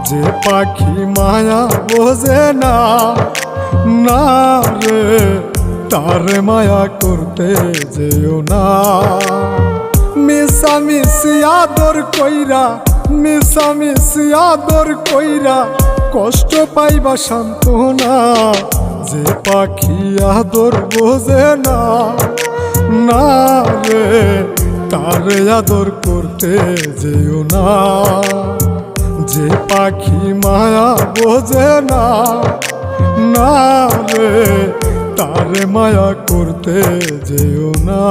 যে পাখি মায়া বোঝে না, না রে তারে মায়া করতে যেও না। মিশামিশি আদর কইরা, মিশামিশি আদর কইরা কষ্ট পাইবা সান্ত্বনা। যে পাখি আদর বোঝে না, না রে তারে আদর করতে যেও না। যে পাখি মায়া বোঝে না, না রে তারে মায়া করতে যেও না।